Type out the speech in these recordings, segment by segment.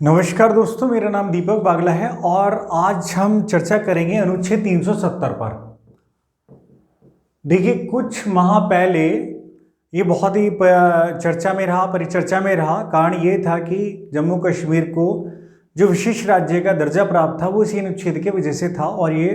नमस्कार दोस्तों, मेरा नाम दीपक बागला है और आज हम चर्चा करेंगे अनुच्छेद 370 पर। देखिए, कुछ माह पहले ये बहुत ही चर्चा में रहा, परिचर्चा में रहा। कारण ये था कि जम्मू कश्मीर को जो विशेष राज्य का दर्जा प्राप्त था वो इसी अनुच्छेद के वजह से था और ये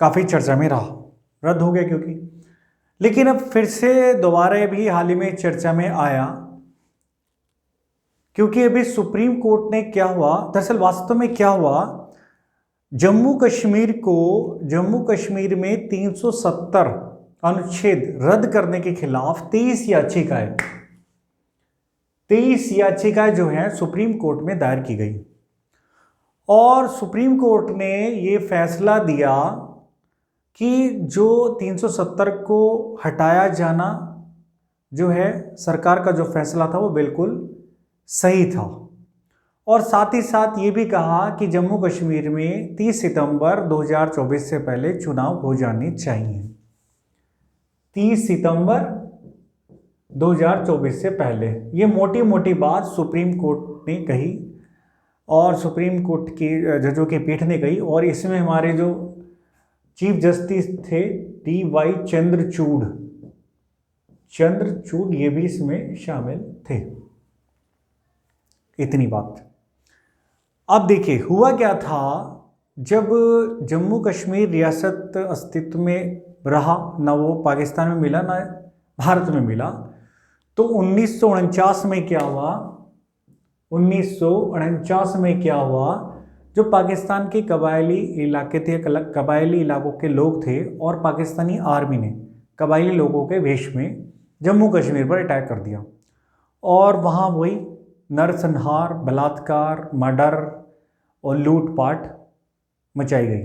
काफ़ी चर्चा में रहा। रद्द हो गया क्योंकि, लेकिन अब फिर से दोबारा भी हाल ही में चर्चा में आया क्योंकि अभी सुप्रीम कोर्ट ने क्या हुआ, दरअसल वास्तव में क्या हुआ, जम्मू कश्मीर में 370 अनुच्छेद रद्द करने के खिलाफ 23 याचिकाएं जो हैं सुप्रीम कोर्ट में दायर की गई और सुप्रीम कोर्ट ने ये फैसला दिया कि जो 370 को हटाया जाना जो है, सरकार का जो फैसला था वो बिल्कुल सही था। और साथ ही साथ ये भी कहा कि जम्मू कश्मीर में 30 सितंबर 2024 से पहले चुनाव हो जाने चाहिए। 30 सितंबर 2024 से पहले, ये मोटी मोटी बात सुप्रीम कोर्ट ने कही और सुप्रीम कोर्ट की जजों की पीठ ने कही। और इसमें हमारे जो चीफ जस्टिस थे DY चंद्रचूड़, ये भी इसमें शामिल थे। इतनी बात। अब देखिए हुआ क्या था, जब जम्मू कश्मीर रियासत अस्तित्व में रहा, ना वो पाकिस्तान में मिला ना भारत में मिला, तो 1949 में क्या हुआ, 1949 में क्या हुआ, जो पाकिस्तान के कबायली इलाके थे, कबायली इलाकों के लोग थे और पाकिस्तानी आर्मी ने कबायली लोगों के वेश में जम्मू कश्मीर पर अटैक कर दिया और वहाँ वही नरसंहार, बलात्कार, मर्डर और लूटपाट मचाई गई।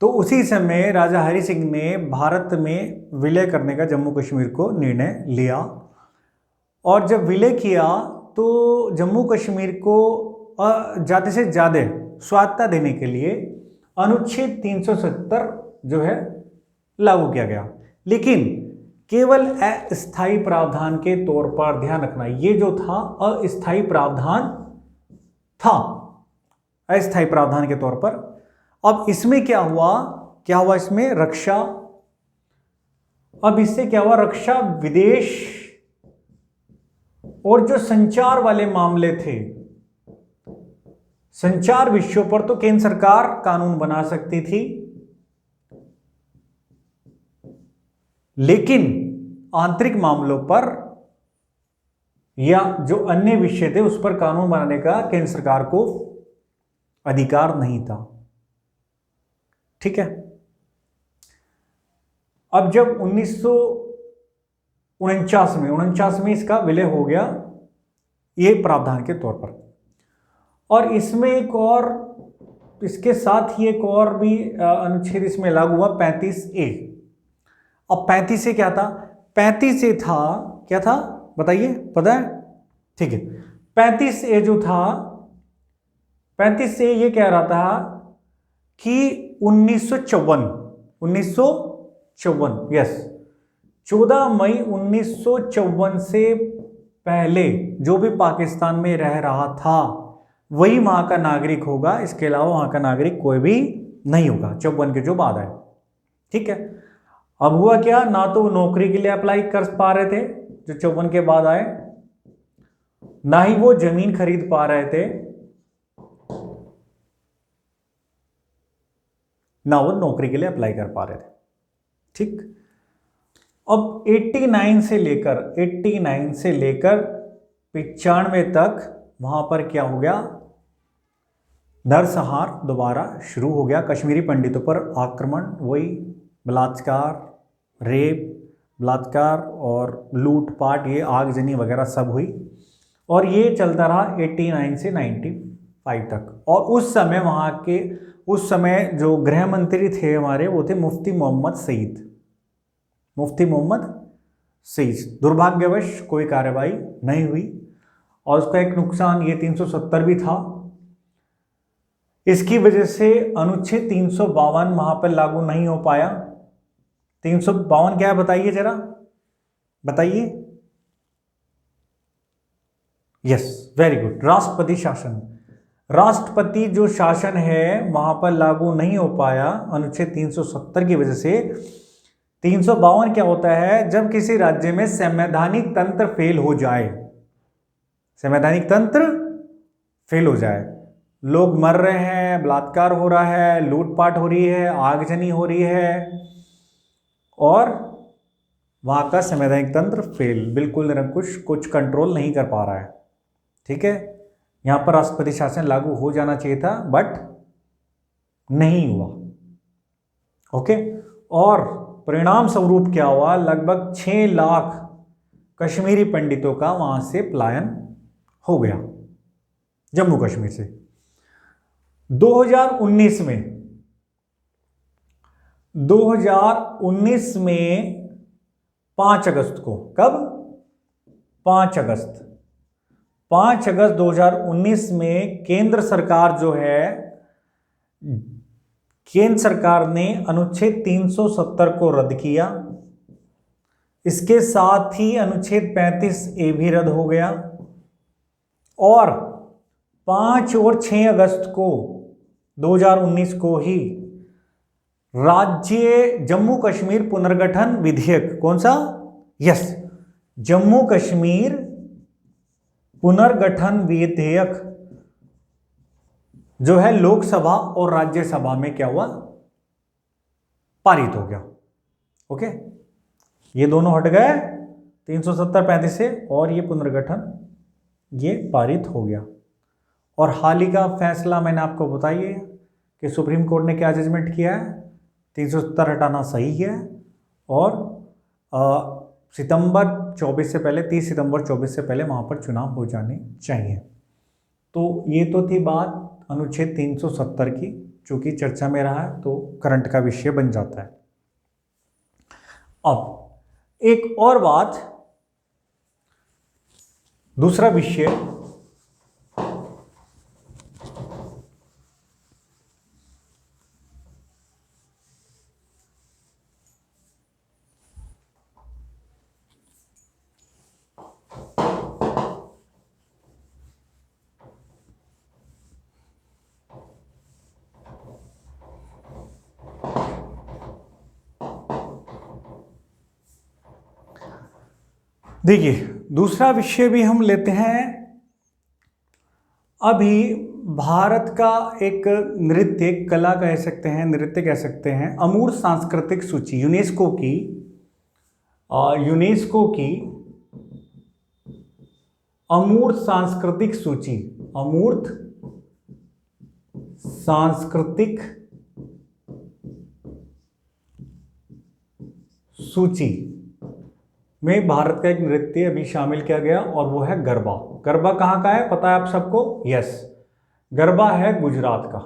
तो उसी समय राजा हरि सिंह ने भारत में विलय करने का जम्मू कश्मीर को निर्णय लिया और जब विलय किया तो जम्मू कश्मीर को ज़्यादा से ज़्यादा स्वायत्तता देने के लिए अनुच्छेद 370 जो है लागू किया गया, लेकिन केवल अस्थायी प्रावधान के तौर पर। ध्यान रखना, ये जो था अस्थायी प्रावधान था, अस्थायी प्रावधान के तौर पर। अब इसमें क्या हुआ इसमें रक्षा, अब इससे क्या हुआ, रक्षा, विदेश और जो संचार वाले मामले थे, संचार विषयों पर तो केंद्र सरकार कानून बना सकती थी, लेकिन आंतरिक मामलों पर या जो अन्य विषय थे उस पर कानून बनाने का केंद्र सरकार को अधिकार नहीं था। ठीक है। अब जब 1949 में इसका विलय हो गया, ये प्रावधान के तौर पर, और इसमें एक और, इसके साथ ही एक और भी अनुच्छेद इसमें लागू हुआ, 35A। अब 35A क्या था? 35A था, क्या था बताइए, पता है? ठीक है, 35A जो था, 35A ये कह रहा था कि 1954 यस, 14 मई 1954 से पहले जो भी पाकिस्तान में रह रहा था वही वहां का नागरिक होगा, इसके अलावा वहां का नागरिक कोई भी नहीं होगा 54 के जो बाद आए। ठीक है। अब हुआ क्या, ना तो नौकरी के लिए अप्लाई कर पा रहे थे जो 54 के बाद आए, ना ही वो जमीन खरीद पा रहे थे, ना वो नौकरी के लिए अप्लाई कर पा रहे थे। ठीक। अब 89 से लेकर 95 तक वहां पर क्या हो गया, नरसंहार दोबारा शुरू हो गया, कश्मीरी पंडितों पर आक्रमण, वही बलात्कार, रेप, बलात्कार और लूटपाट, ये आगजनी वगैरह सब हुई और ये चलता रहा 89 से 95 तक। और उस समय जो गृह मंत्री थे हमारे, वो थे मुफ्ती मोहम्मद सईद। दुर्भाग्यवश कोई कार्रवाई नहीं हुई और उसका एक नुकसान ये 370 भी था। इसकी वजह से अनुच्छेद 352 वहां पर लागू नहीं हो पाया। 352 क्या है बताइए, जरा बताइए। Yes, very good. राष्ट्रपति शासन, राष्ट्रपति जो शासन है वहां पर लागू नहीं हो पाया अनुच्छेद 370 की वजह से। 352 क्या होता है, जब किसी राज्य में संवैधानिक तंत्र फेल हो जाए, संवैधानिक तंत्र फेल हो जाए, लोग मर रहे हैं, बलात्कार हो रहा है, लूटपाट हो रही है, आगजनी हो रही है, और वहां का संवैधानिक तंत्र फेल, बिल्कुल निरंकुश, कुछ कंट्रोल नहीं कर पा रहा है। ठीक है, यहां पर राष्ट्रपति शासन लागू हो जाना चाहिए था बट नहीं हुआ। ओके, और परिणाम स्वरूप क्या हुआ, लगभग 6 लाख कश्मीरी पंडितों का वहां से पलायन हो गया जम्मू कश्मीर से। 2019 में 5 अगस्त को, कब, 5 अगस्त 2019 में केंद्र सरकार जो है, केंद्र सरकार ने अनुच्छेद 370 को रद्द किया। इसके साथ ही अनुच्छेद 35A भी रद्द हो गया, और 5 और 6 अगस्त को 2019 को ही राज्य जम्मू कश्मीर पुनर्गठन विधेयक, कौन सा, यस, जम्मू कश्मीर पुनर्गठन विधेयक जो है लोकसभा और राज्यसभा में क्या हुआ, पारित हो गया। ओके, ये दोनों हट गए 370-35 से, और ये पुनर्गठन ये पारित हो गया। और हाल ही का फैसला मैंने आपको बताइए कि सुप्रीम कोर्ट ने क्या जजमेंट किया है, 370 हटाना सही है, और सितंबर 24 से पहले, 30 सितंबर 24 से पहले वहाँ पर चुनाव हो जाने चाहिए। तो ये तो थी बात अनुच्छेद 370 की, चूंकि चर्चा में रहा है तो करंट का विषय बन जाता है। अब एक और बात, दूसरा विषय, देखिए दूसरा विषय भी हम लेते हैं। अभी भारत का एक नृत्य कला कह सकते हैं, नृत्य कह सकते हैं, अमूर्त सांस्कृतिक सूची, यूनेस्को की अमूर्त सांस्कृतिक सूची, अमूर्त सांस्कृतिक सूची में भारत का एक नृत्य अभी शामिल किया गया, और वो है गरबा। गरबा कहाँ का है पता है आप सबको, यस, गरबा है गुजरात का।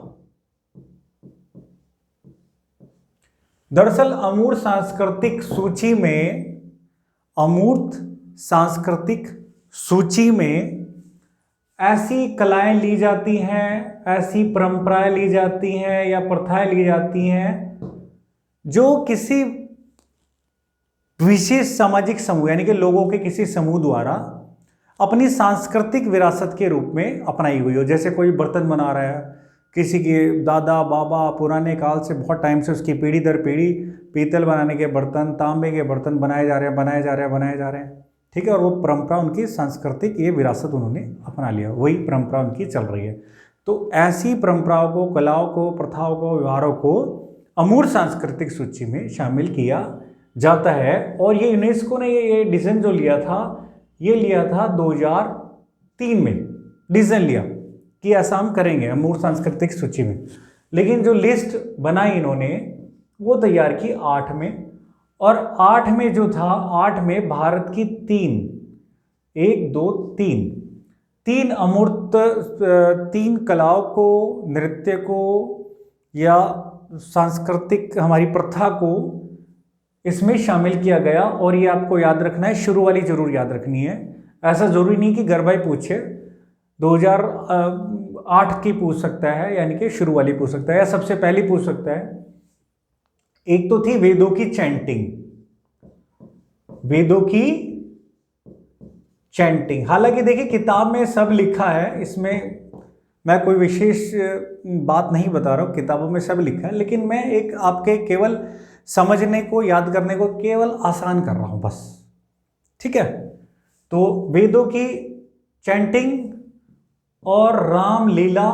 दरअसल अमूर्त सांस्कृतिक सूची में ऐसी कलाएं ली जाती हैं, ऐसी परंपराएं ली जाती हैं या प्रथाएं ली जाती हैं जो किसी विशेष सामाजिक समूह यानी कि लोगों के किसी समूह द्वारा अपनी सांस्कृतिक विरासत के रूप में अपनाई हुई हो। जैसे कोई बर्तन बना रहा है, किसी के दादा बाबा पुराने काल से, बहुत टाइम से उसकी पीढ़ी दर पीढ़ी पीतल बनाने के बर्तन, तांबे के बर्तन बनाए जा रहे हैं, ठीक है, और वो परंपरा उनकी सांस्कृतिक ये विरासत उन्होंने अपना लिया, वही परंपरा उनकी चल रही है। तो ऐसी परंपराओं को, कलाओं को, प्रथाओं को, व्यवहारों को अमूर्त सांस्कृतिक सूची में शामिल किया जाता है। और ये यूनेस्को ने ये डिसीजन जो लिया था, ये लिया था 2003 में डिसीजन लिया कि ऐसा हम करेंगे अमूर्त सांस्कृतिक सूची में। लेकिन जो लिस्ट बनाई इन्होंने वो तैयार की 8 में, और 8 में जो था, 8 में भारत की 3 अमूर्त 3 कलाओं को, नृत्य को या सांस्कृतिक हमारी प्रथा को इसमें शामिल किया गया। और ये आपको याद रखना है, शुरू वाली जरूर याद रखनी है, ऐसा जरूरी नहीं कि गरबा ही पूछे, 2008 की पूछ सकता है, यानी कि शुरू वाली पूछ सकता है, या सबसे पहली पूछ सकता है। एक तो थी वेदों की चैंटिंग, वेदों की चैंटिंग। हालांकि देखिए किताब में सब लिखा है, इसमें मैं कोई विशेष बात नहीं बता रहा हूँ, किताबों में सब लिखा है, लेकिन मैं एक आपके केवल समझने को, याद करने को केवल आसान कर रहा हूँ बस। ठीक है, तो वेदों की चैंटिंग और रामलीला,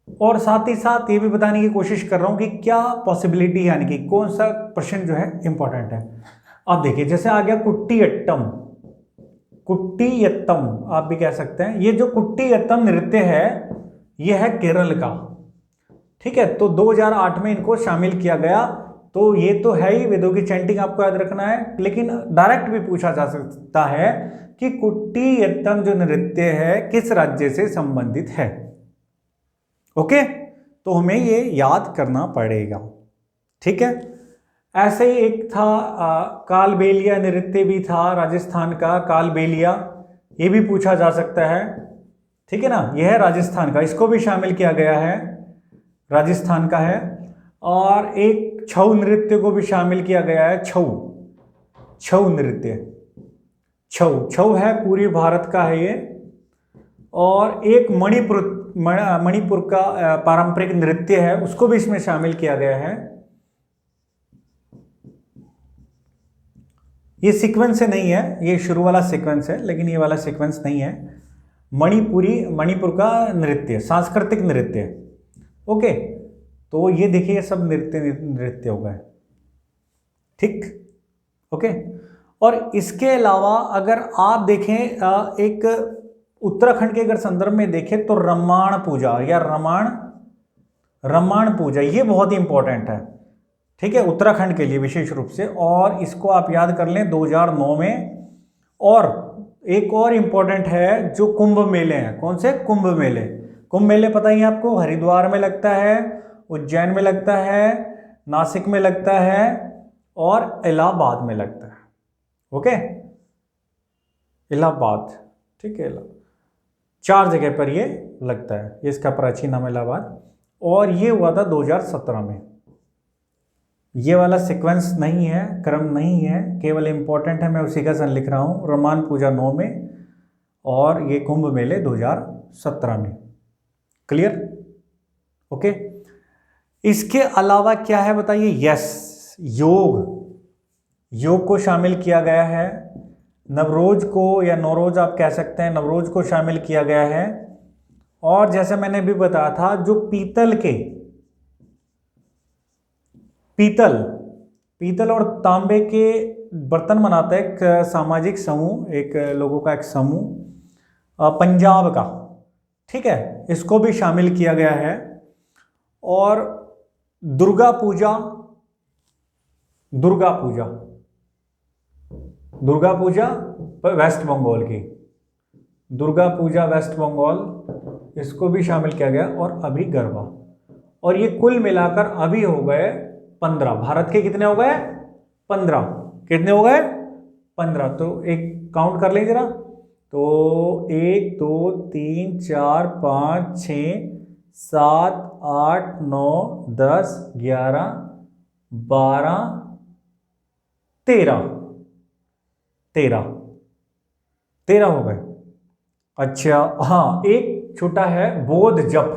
और साथ ही साथ ये भी बताने की कोशिश कर रहा हूं कि क्या पॉसिबिलिटी है, यानी कि कौन सा प्रश्न जो है इंपॉर्टेंट है। अब देखिए जैसे आ गया कुट्टियट्टम, कुट्टियट्टम आप भी कह सकते हैं। ये जो कुट्टियट्टम नृत्य है ये है केरल का। ठीक है, तो 2008 में इनको शामिल किया गया। तो ये तो है ही, वेदों की चैंटिंग आपको याद रखना है, लेकिन डायरेक्ट भी पूछा जा सकता है कि कुट्टियट्टम जो नृत्य है किस राज्य से संबंधित है। ओके, तो हमें ये याद करना पड़ेगा। ठीक है, ऐसे ही एक था कालबेलिया नृत्य भी था राजस्थान का, कालबेलिया, ये भी पूछा जा सकता है। ठीक है ना, यह है राजस्थान का, इसको भी शामिल किया गया है, राजस्थान का है। और एक छऊ नृत्य को भी शामिल किया गया है, छऊ, छऊ नृत्य, छऊ, छऊ है पूरी भारत का है ये। और एक मणिपुर का पारंपरिक नृत्य है, उसको भी इसमें शामिल किया गया है। ये सीक्वेंस से नहीं है, ये शुरू वाला सीक्वेंस है, लेकिन ये वाला सीक्वेंस नहीं है। मणिपुर का नृत्य, सांस्कृतिक नृत्य। ओके, तो ये देखिए सब नृत्य हो गए। ठीक, ओके। और इसके अलावा अगर आप देखें एक उत्तराखंड के अगर संदर्भ में देखें तो रमाण पूजा या रमाण पूजा, ये बहुत ही इंपॉर्टेंट है। ठीक है, उत्तराखंड के लिए विशेष रूप से, और इसको आप याद कर लें 2009 में। और एक और इंपॉर्टेंट है जो कुंभ मेले हैं। कौन से कुंभ मेले? कुंभ मेले पता ही है आपको, हरिद्वार में लगता है, उज्जैन में लगता है, नासिक में लगता है और इलाहाबाद में लगता है। ओके, इलाहाबाद, ठीक है, 4 जगह पर ये लगता है, ये इसका प्राचीन नाम इलाहाबाद। और ये हुआ था 2017 में। ये वाला सीक्वेंस नहीं है, क्रम नहीं है, केवल इंपॉर्टेंट है, मैं उसी का सन लिख रहा हूँ। रमान पूजा 9 में और ये कुंभ मेले 2017 में। क्लियर? ओके। इसके अलावा क्या है बताइए? यस, योग को शामिल किया गया है। नवरोज को, या नौरोज आप कह सकते हैं, नवरोज को शामिल किया गया है। और जैसे मैंने भी बताया था, जो पीतल और तांबे के बर्तन बनाता है एक सामाजिक समूह, एक लोगों का एक समूह पंजाब का। ठीक है, इसको भी शामिल किया गया है। और दुर्गा पूजा वेस्ट बंगाल की, दुर्गा पूजा वेस्ट बंगाल, इसको भी शामिल किया गया। और अभी गरबा, और ये कुल मिलाकर अभी हो गए 15। भारत के कितने हो गए? 15। कितने हो गए? 15। तो एक काउंट कर लें जरा, तो 1 2 3 4 5 6 7 8 9 10 11 12 13 हो गए। अच्छा हाँ, एक छोटा है बोध जप।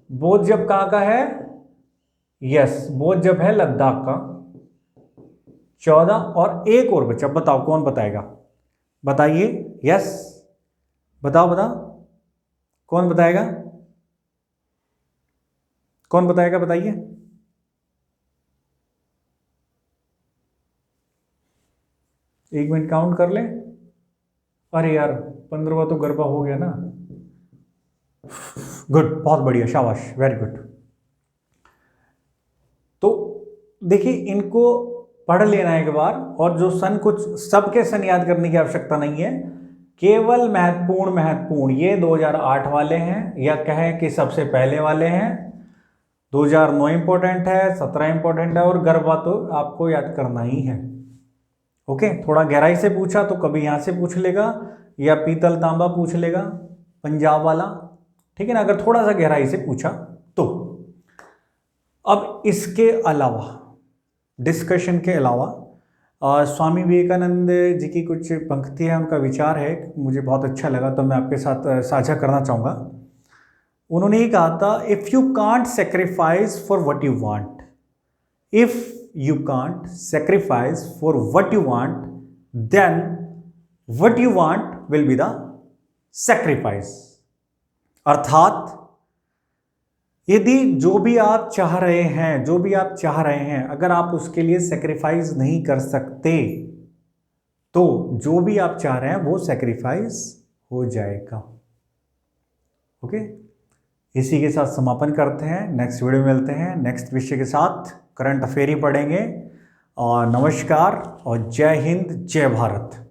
बोध जप कहाँ का है? यस, बोध जप है लद्दाख का। 14। और एक और बचा, बताओ कौन बताएगा? बताइए। यस, बताओ कौन बताएगा? बताइए। एक मिनट काउंट कर ले। अरे यार, 15वां तो गरबा हो गया ना। गुड, बहुत बढ़िया, शाबाश, वेरी गुड। तो देखिए, इनको पढ़ लेना एक बार, और जो सन, कुछ सबके सन याद करने की आवश्यकता नहीं है, केवल महत्वपूर्ण ये 2008 वाले हैं, या कहें कि सबसे पहले वाले हैं। 2009 इंपॉर्टेंट है, 17 इंपॉर्टेंट है, और गरबा तो आपको याद करना ही है। ओके, थोड़ा गहराई से पूछा तो कभी यहां से पूछ लेगा, या पीतल तांबा पूछ लेगा पंजाब वाला। ठीक है ना, अगर थोड़ा सा गहराई से पूछा तो। अब इसके अलावा, डिस्कशन के अलावा, स्वामी विवेकानंद जी की कुछ पंक्तियाँ, उनका विचार है, मुझे बहुत अच्छा लगा, तो मैं आपके साथ साझा करना चाहूँगा। उन्होंने ये कहा था, if you can't sacrifice for what you want, if you can't sacrifice for what you want, then what you want will be the sacrifice. अर्थात यदि जो भी आप चाह रहे हैं, जो भी आप चाह रहे हैं, अगर आप उसके लिए सेक्रीफाइस नहीं कर सकते तो जो भी आप चाह रहे हैं वो सेक्रीफाइस हो जाएगा। ओके, इसी के साथ समापन करते हैं। नेक्स्ट वीडियो में मिलते हैं नेक्स्ट विषय के साथ, करंट अफेयर ही पढ़ेंगे। और नमस्कार और जय हिंद, जय भारत।